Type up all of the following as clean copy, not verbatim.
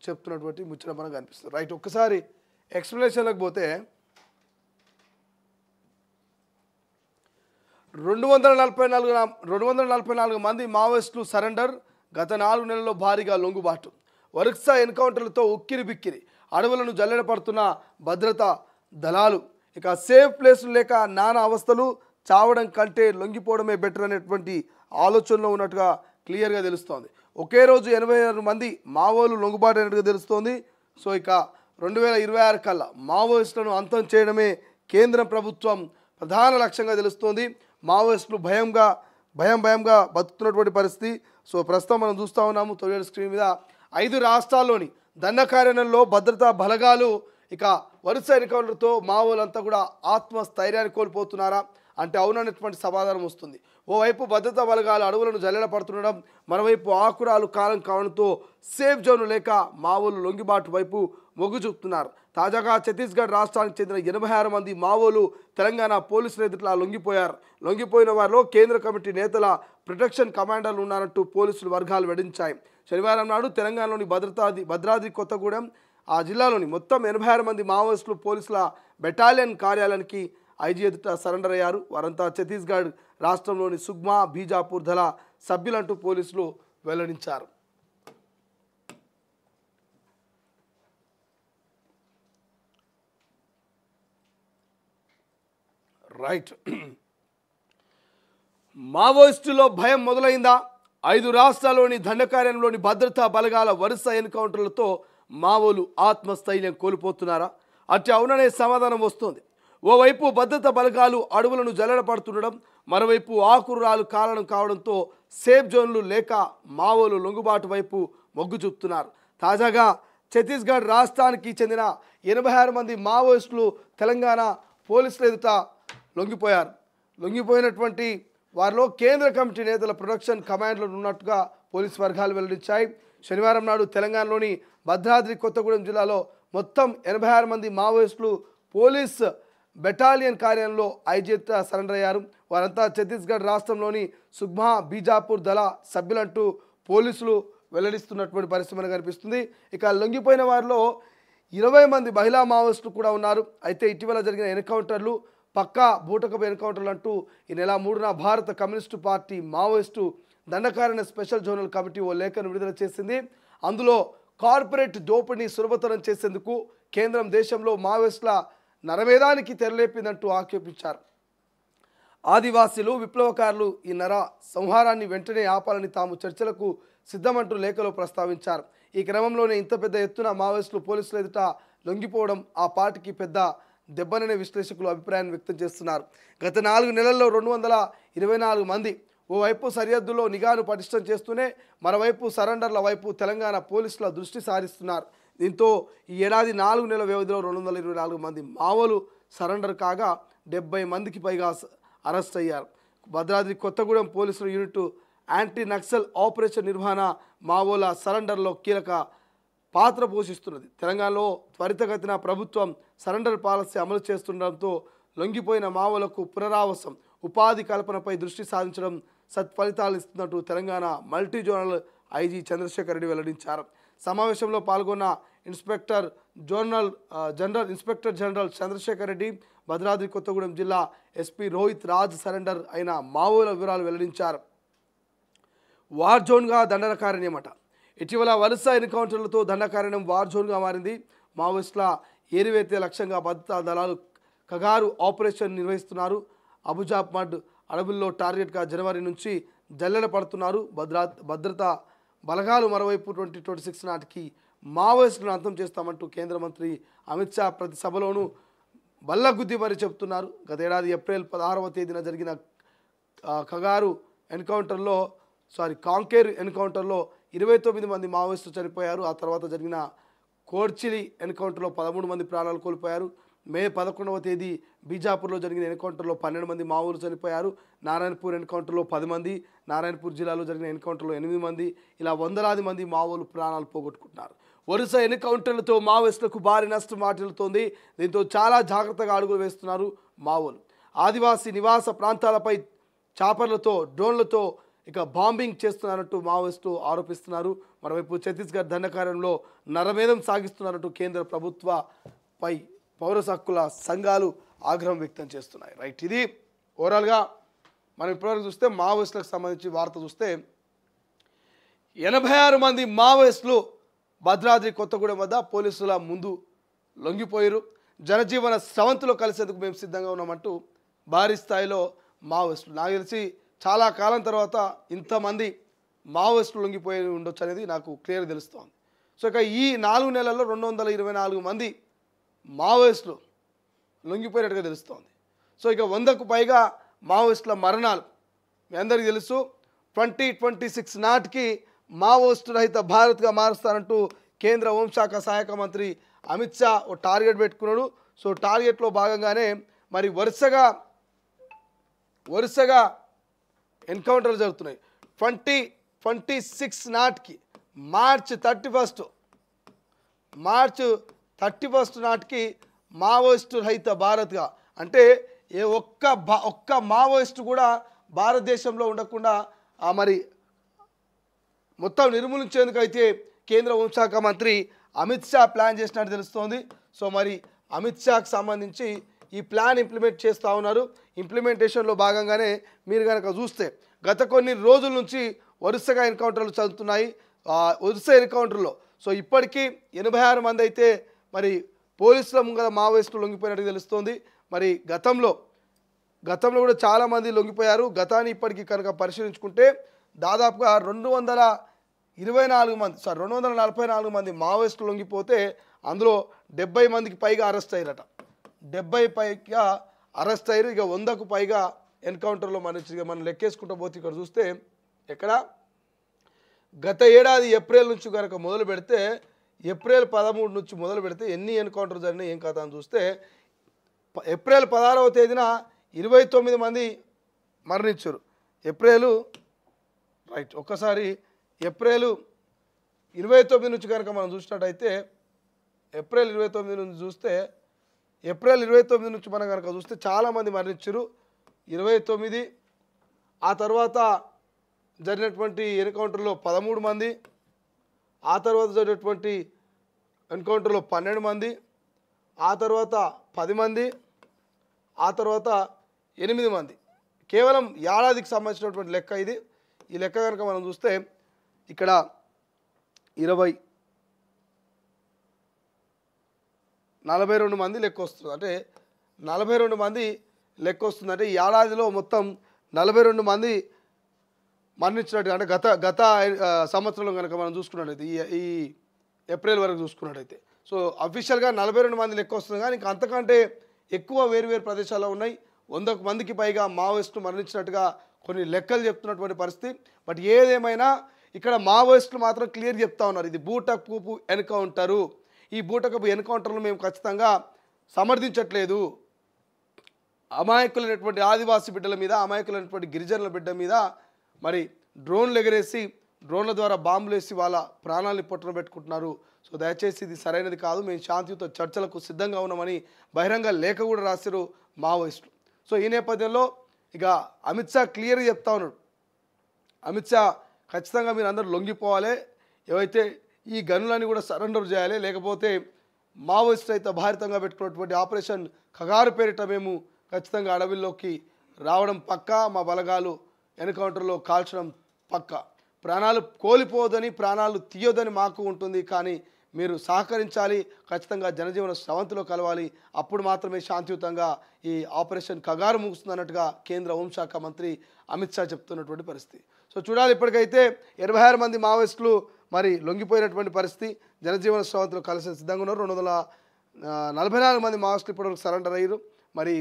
చెప్తున్నటువంటి ముచ్చట మనకు కనిపిస్తుంది. రైట్, ఒక్కసారి ఎక్స్ప్లెనేషన్లకు పోతే 244 మంది మావోయిస్టులు సరెండర్. గత 4 నెలల్లో భారీగా లొంగుబాటు. వరుస ఎన్కౌంటర్లతో ఉక్కిరి బిక్కిరి. అడవులను జల్లెడ పడుతున్న భద్రతా దళాలు. ఇక సేఫ్ ప్లేసులు లేక నానా అవస్థలు. చావడం కంటే లొంగిపోవడమే బెటర్ అనేటువంటి ఆలోచనలో ఉన్నట్టుగా క్లియర్గా తెలుస్తోంది. ఒకే రోజు 86 మంది మావోలు లొంగుబాటు అయినట్టుగా తెలుస్తోంది. సో ఇక 2026 కల్లా మావోయిస్టులను అంతం చేయడమే కేంద్ర ప్రభుత్వం ప్రధాన లక్ష్యంగా తెలుస్తోంది. మావోయిస్టులు భయంగా బతుకుతున్నటువంటి పరిస్థితి. సో ప్రస్తుతం మనం చూస్తూ ఉన్నాము తొలి స్క్రీన్ మీద 5 రాష్ట్రాల్లోని దండకారణ్యంలో భద్రతా బలగాలు ఇక వరుస ఎన్కౌంటర్తో మావోలంతా కూడా ఆత్మస్థైర్యాన్ని కోల్పోతున్నారా అంటే అవుననేటువంటి సమాధానం వస్తుంది. ఓవైపు భద్రతా బలగాలు అడవులను జల్లెడ పడుతుండడం, మరోవైపు ఆకురాలు కాలం కావడంతో సేఫ్ జోన్ లేక మావోలు లొంగిబాటు వైపు మొగ్గు చూపుతున్నారు. తాజాగా ఛత్తీస్గఢ్ రాష్ట్రానికి చెందిన 86 మంది మావోలు తెలంగాణ పోలీసుల ఎదుట లొంగిపోయారు. లొంగిపోయిన వారిలో కేంద్ర కమిటీ నేతల ప్రొటెక్షన్ కమాండర్లు ఉన్నారంటూ పోలీసులు వర్గాలు వెల్లడించాయి. శనివారం నాడు తెలంగాణలోని భద్రాద్రి కొత్తగూడెం ఆ జిల్లాలోని మొత్తం 86 మంది మావోయిస్టులు పోలీసుల బెటాలియన్ కార్యాలయానికి ఐజీ ఎదుట సరెండర్ అయ్యారు. వారంతా ఛత్తీస్గఢ్ రాష్ట్రంలోని సుగ్మా బీజాపూర్ దళ సభ్యులంటూ పోలీసులు వెల్లడించారు. రైట్, మావోయిస్టులో భయం మొదలైందా? 5 రాష్ట్రాల్లోని దండకారణ్యంలోని భద్రతా బలగాల వరుస ఎన్కౌంటర్లతో మావోలు ఆత్మస్థైర్యం కోల్పోతున్నారా? అట్టి అవుననే సమాధానం వస్తోంది. ఓవైపు భద్రతా బలగాలు అడవులను జల్లెడ పడుతుండడం, మరోవైపు ఆకురాలు కారణం కావడంతో సేఫ్ జోన్లు లేక మావోలు లొంగుబాటు వైపు మొగ్గు చూపుతున్నారు. తాజాగా ఛత్తీస్గఢ్ రాష్ట్రానికి చెందిన 86 మంది మావోయిస్టులు తెలంగాణ పోలీసుల ఎదుట లొంగిపోయినటువంటి వారిలో కేంద్ర కమిటీ నేతల ప్రొటెక్షన్ కమాండ్లు ఉన్నట్టుగా పోలీసు వర్గాలు వెల్లడించాయి. శనివారం నాడు తెలంగాణలోని భద్రాద్రి కొత్తగూడెం జిల్లాలో మొత్తం 86 మంది మావోయిస్టులు పోలీస్ బెటాలియన్ కార్యాలయంలో ఐజీత సరెండర్ అయ్యారు. వారంతా ఛత్తీస్గఢ్ రాష్ట్రంలోని సుగ్మా బీజాపూర్ దళ సభ్యులంటూ పోలీసులు వెల్లడిస్తున్నటువంటి పరిస్థితి మనకు కనిపిస్తుంది. ఇక లొంగిపోయిన వారిలో 20 మంది మహిళా మావోయిస్టులు కూడా ఉన్నారు. అయితే ఇటీవల జరిగిన ఎన్కౌంటర్లు పక్కా బూటకపు ఎన్కౌంటర్లు అంటూ ఈ నెల 3న భారత communist party Maoist Dandakaranya special zonal committee ఓ లేఖను విడుదల చేసింది. అందులో కార్పొరేట్ దోపిడీని సులభతరం చేసేందుకు కేంద్రం దేశంలో మావోయిస్టుల నరమేధానికి తెరలేపిందంటూ ఆక్షేపించారు. ఆదివాసీలు విప్లవకారులు ఈ నర సంహారాన్ని వెంటనే ఆపాలని తాము చర్చలకు సిద్ధమంటూ లేఖలో ప్రస్తావించారు. ఈ క్రమంలోనే ఇంత పెద్ద ఎత్తున మావోయిస్టులు పోలీసుల ఎదుట లొంగిపోవడం ఆ పార్టీకి పెద్ద దెబ్బననే విశ్లేషకులు అభిప్రాయాన్ని వ్యక్తం చేస్తున్నారు. గత 4 నెలల్లో 224 మంది ఓవైపు సరిహద్దులో నిఘాను పటిష్టం చేస్తూనే మరోవైపు సరెండర్ల వైపు తెలంగాణ పోలీసుల దృష్టి సారిస్తున్నారు. దీంతో ఈ ఏడాది 4 నెలల వ్యవధిలో 224 మంది మావోలు సరెండర్ కాగా 70 మందికి పైగా అరెస్ట్ అయ్యారు. భద్రాద్రి కొత్తగూడెం పోలీసుల యూనిట్ యాంటీ నక్సల్ ఆపరేషన్ నిర్వహణ మావోల సరెండర్లో కీలక పాత్ర పోషిస్తున్నది. తెలంగాణలో త్వరితగతిన ప్రభుత్వం సరెండర్ పాలసీ అమలు చేస్తుండడంతో లొంగిపోయిన మావోలకు పునరావాసం, ఉపాధి కల్పనపై దృష్టి సాధించడం సత్ఫలితాలు ఇస్తున్నట్టు Telangana multi zonal IG Chandrashekar Reddy వెల్లడించారు. సమావేశంలో పాల్గొన్న ఇన్స్పెక్టర్ జనరల్ చంద్రశేఖర్ రెడ్డి భద్రాద్రి కొత్తగూడెం జిల్లా ఎస్పీ రోహిత్ రాజ్ సరెండర్ అయిన మావోల వివరాలు వెల్లడించారు. వార్ జోన్గా దండకారణ్యమట. ఇటీవల వరుస ఎన్కౌంటర్లతో దండకారణ్యం వార్ జోన్గా మారింది. మావోయిస్టుల ఏరివేతే లక్ష్యంగా భద్రతా దళాలు కగారు ఆపరేషన్ నిర్వహిస్తున్నారు. అబుజాబ్ మడ్ అడవుల్లో టార్గెట్గా జనవరి నుంచి జల్లెడ పడుతున్నారు. భద్రతా బలగాలు మరోవైపు 2026 నాటికి మావోయిస్టులను అంతం చేస్తామంటూ కేంద్ర మంత్రి అమిత్ షా ప్రతి సభలోనూ బల్లగుద్ది మరి చెబుతున్నారు. గత ఏడాది ఏప్రిల్ 16వ తేదీన జరిగిన కాంకేర్ ఎన్కౌంటర్లో 29 మంది మావోయిస్టులు చనిపోయారు. ఆ తర్వాత జరిగిన కోడ్చిలి ఎన్కౌంటర్లో 13 మంది ప్రాణాలు కోల్పోయారు. మే 11వ తేదీ బీజాపూర్లో జరిగిన ఎన్కౌంటర్లో 12 మంది మావోలు చనిపోయారు. నారాయణపూర్ ఎన్కౌంటర్లో 10 మంది, నారాయణపూర్ జిల్లాలో జరిగిన ఎన్కౌంటర్లో 8 మంది, ఇలా వందలాది మంది మావోలు ప్రాణాలు పోగొట్టుకుంటున్నారు. వరుస ఎన్కౌంటర్లతో మావోయిస్టులకు భారీ నష్టం వాటిల్లుతోంది. దీంతో చాలా జాగ్రత్తగా అడుగులు వేస్తున్నారు మావోలు. ఆదివాసీ నివాస ప్రాంతాలపై చాపర్లతో డ్రోన్లతో ఇక బాంబింగ్ చేస్తున్నారంటూ మావోయిస్టులు ఆరోపిస్తున్నారు. మరోవైపు ఛత్తీస్గఢ్ దండకారణ్యంలో నరమేధం సాగిస్తున్నారంటూ కేంద్ర ప్రభుత్వపై పౌర హక్కుల సంఘాలు ఆగ్రహం వ్యక్తం చేస్తున్నాయి. రైట్, ఇది ఓవరాల్గా మనం ఇప్పటివరకు చూస్తే మావోయిస్టులకు సంబంధించి వార్త చూస్తే 86 మంది మావోయిస్టులు భద్రాద్రి కొత్తగూడెం వద్ద పోలీసుల ముందు లొంగిపోయారు. జనజీవన స్రవంతిలో కలిసేందుకు మేము సిద్ధంగా ఉన్నామంటూ భారీ స్థాయిలో మావోయిస్టులు, నాకు తెలిసి చాలా కాలం తర్వాత ఇంతమంది మావోయిస్టులు లొంగిపోయి ఉండొచ్చు అనేది నాకు క్లియర్గా తెలుస్తోంది. సో ఇక ఈ 4 నెలల్లో 224 మంది మావోయిస్టులు లొంగిపోయినట్టుగా తెలుస్తోంది. సో ఇక 100కు పైగా మావోయిస్టుల మరణాలు మీ అందరికీ తెలుసు. 2026 నాటికి మావోయిస్టు రహిత భారత్గా మారుస్తానంటూ కేంద్ర హోంశాఖ సహాయక మంత్రి అమిత్ షా ఓ టార్గెట్ పెట్టుకున్నాడు. సో టార్గెట్లో భాగంగానే మరి వరుసగా ఎన్కౌంటర్లు జరుగుతున్నాయి. 2026 నాటికి మార్చ్ 31 నాటికి మావోయిస్టు రహిత భారత్గా, అంటే ఒక్క మావోయిస్టు కూడా భారతదేశంలో ఉండకుండా మరి మొత్తం నిర్మూలించేందుకు అయితే కేంద్ర హోంశాఖ మంత్రి అమిత్ షా ప్లాన్ చేసినట్టు తెలుస్తోంది. సో మరి అమిత్ షాకి సంబంధించి ఈ ప్లాన్ ఇంప్లిమెంట్ చేస్తూ ఉన్నారు. ఇంప్లిమెంటేషన్లో భాగంగానే మీరు కనుక చూస్తే గత కొన్ని రోజుల నుంచి వరుసగా ఎన్కౌంటర్లు చదువుతున్నాయి. వరుస ఎన్కౌంటర్లో సో ఇప్పటికీ 86 మంది అయితే మరి పోలీసుల ముంగల మావోయిస్టులు లొంగిపోయినట్టు తెలుస్తోంది. మరి గతంలో కూడా చాలామంది లొంగిపోయారు. గతాన్ని ఇప్పటికీ కనుక పరిశీలించుకుంటే దాదాపుగా 244 మంది మావోయిస్టులు లొంగిపోతే అందులో 70 మందికి పైగా అరెస్ట్ అయ్యారట. 70 పైగా అరెస్ట్ అయ్యారు. ఇక 100కు పైగా ఎన్కౌంటర్లో మనం లెక్కేసుకుంటూ పోతే ఇక్కడ చూస్తే ఎక్కడ గత ఏడాది ఏప్రిల్ నుంచి కనుక మొదలు పెడితే ఏప్రిల్ 13 నుంచి మొదలు పెడితే ఎన్ని ఎన్కౌంటర్ జరిగినాయి ఏం కథ అని చూస్తే ఏప్రిల్ 16వ తేదీన 29 మంది మరణించారు. ఒక్కసారి ఏప్రిల్ 29 నుంచి కనుక మనం చూసినట్టయితే ఏప్రిల్ 29 నుంచి మనం కనుక చూస్తే చాలామంది మరణించారు. 29, ఆ తర్వాత జరిగినటువంటి ఎన్కౌంటర్లో 13 మంది, ఆ తర్వాత జరిగినటువంటి ఎన్కౌంటర్లో 12 మంది, ఆ తర్వాత 10 మంది, ఆ తర్వాత 8 మంది. కేవలం ఏడాదికి సంబంధించినటువంటి లెక్క ఇది. ఈ లెక్క కనుక మనం చూస్తే ఇక్కడ 42 మంది లెక్క వస్తుంది. అంటే 42 మంది లెక్క వస్తుంది. అంటే ఈ ఏడాదిలో మొత్తం 42 మంది మరణించినట్టు. అంటే గత సంవత్సరంలో కనుక మనం చూసుకున్నట్టయితే ఈ ఏప్రిల్ వరకు చూసుకున్నట్టయితే సో అఫీషియల్గా 42 మంది లెక్క వస్తుంది. కానీ ఇంకా అంతకంటే ఎక్కువ వేరు ప్రదేశాల్లో ఉన్నాయి. 100 మందికి పైగా మావోయిస్టులు మరణించినట్టుగా కొన్ని లెక్కలు చెప్తున్నటువంటి పరిస్థితి. బట్ ఏదేమైనా ఇక్కడ మావోయిస్టులు మాత్రం క్లియర్ చెప్తా ఉన్నారు, ఇది బూటకపు ఎన్కౌంటరు. ఈ బూటకపు ఎన్కౌంటర్ను మేము ఖచ్చితంగా సమర్థించట్లేదు. అమాయకులైనటువంటి ఆదివాసీ బిడ్డల మీద, అమాయకులైనటువంటి గిరిజనుల బిడ్డ మీద మరి డ్రోన్లు ఎగరేసి డ్రోన్ల ద్వారా బాంబులు వేసి వాళ్ళ ప్రాణాలని పొట్టన పెట్టుకుంటున్నారు. సో దయచేసి ఇది సరైనది కాదు, మేము శాంతియుత చర్చలకు సిద్ధంగా ఉన్నామని బహిరంగ లేఖ కూడా రాశారు మావోయిస్టులు. సో ఈ నేపథ్యంలో ఇక అమిత్ షా క్లియర్గా చెప్తా ఉన్నాడు. అమిత్ షా ఖచ్చితంగా మీరు అందరూ లొంగిపోవాలి, ఏవైతే ఈ గనులని కూడా సరెండర్ చేయాలి, లేకపోతే మావోయిస్టు అయితే భారితంగా పెట్టుకున్నటువంటి ఆపరేషన్ ఖగారు పేరిట మేము ఖచ్చితంగా అడవిలోకి రావడం పక్కా, మా బలగాలు ఎన్కౌంటర్లో కాల్చడం పక్కా. ప్రాణాలు కోల్పోదని, ప్రాణాలు తీయొద్దని మాకు ఉంటుంది, కానీ మీరు సహకరించాలి, ఖచ్చితంగా జనజీవన స్రవంతిలో కలవాలి, అప్పుడు మాత్రమే శాంతియుతంగా ఈ ఆపరేషన్ ఖగారు ముగుస్తుందన్నట్టుగా కేంద్ర హోంశాఖ మంత్రి అమిత్ షా చెప్తున్నటువంటి పరిస్థితి. సో చూడాలి, ఇప్పటికైతే 86 మంది మావోయిస్టులు మరి లొంగిపోయినటువంటి పరిస్థితి, జనజీవన స్రవంతిలో కలిసి సిద్ధంగా ఉన్నారు. 244 మంది మావోయిస్టులు ఇప్పటివరకు సరెండర్ అయ్యారు. మరి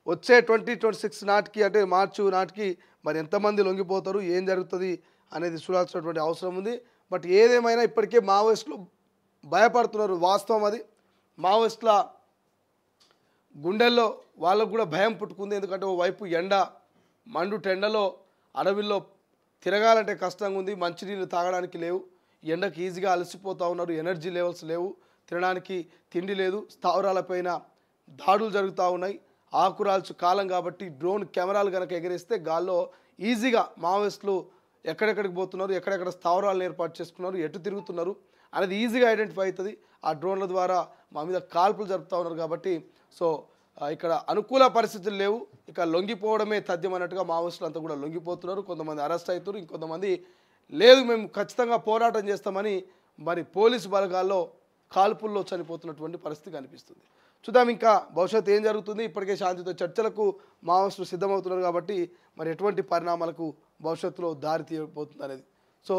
వచ్చే 2026 నాటికి, అంటే మార్చి నాటికి మరి ఎంతమంది లొంగిపోతారు, ఏం జరుగుతుంది అనేది చూడాల్సినటువంటి అవసరం ఉంది. బట్ ఏదేమైనా ఇప్పటికే మావోయిస్టులు భయపడుతున్నారు, వాస్తవం అది. మావోయిస్టుల గుండెల్లో వాళ్ళకు కూడా భయం పుట్టుకుంది. ఎందుకంటే ఓవైపు మండుటెండలో అడవిలో తిరగాలంటే కష్టంగా ఉంది, మంచినీళ్ళు తాగడానికి లేవు, ఎండకు ఈజీగా అలసిపోతూ ఉన్నారు, ఎనర్జీ లెవెల్స్ లేవు, తినడానికి తిండి లేదు, స్థావరాలపైన దాడులు జరుగుతూ ఉన్నాయి, ఆకురాల్చు కాలం కాబట్టి డ్రోన్ కెమెరాలు కనుక ఎగరేస్తే గాల్లో ఈజీగా మావోయిస్టులు ఎక్కడెక్కడికి పోతున్నారు, ఎక్కడెక్కడ స్థావరాలను ఏర్పాటు చేసుకున్నారు, ఎటు తిరుగుతున్నారు అనేది ఈజీగా ఐడెంటిఫై అవుతుంది. ఆ డ్రోన్ల ద్వారా మా మీద కాల్పులు జరుపుతూ ఉన్నారు కాబట్టి సో ఇక్కడ అనుకూల పరిస్థితులు లేవు, ఇక లొంగిపోవడమే తథ్యం అన్నట్టుగా మావోయిస్టులు అంతా కూడా లొంగిపోతున్నారు. కొంతమంది అరెస్ట్ అవుతున్నారు, ఇంకొంతమంది లేదు మేము ఖచ్చితంగా పోరాటం చేస్తామని మరి పోలీసు బలగాల్లో కాల్పుల్లో చనిపోతున్నటువంటి పరిస్థితి కనిపిస్తుంది. చూద్దాం ఇంకా భవిష్యత్తు ఏం జరుగుతుంది. ఇప్పటికే శాంతితో చర్చలకు మావోయిస్టులు సిద్ధమవుతున్నారు కాబట్టి మరి ఎటువంటి పరిణామాలకు భవిష్యత్తులో దారి తీయబోతుంది అనేది. సో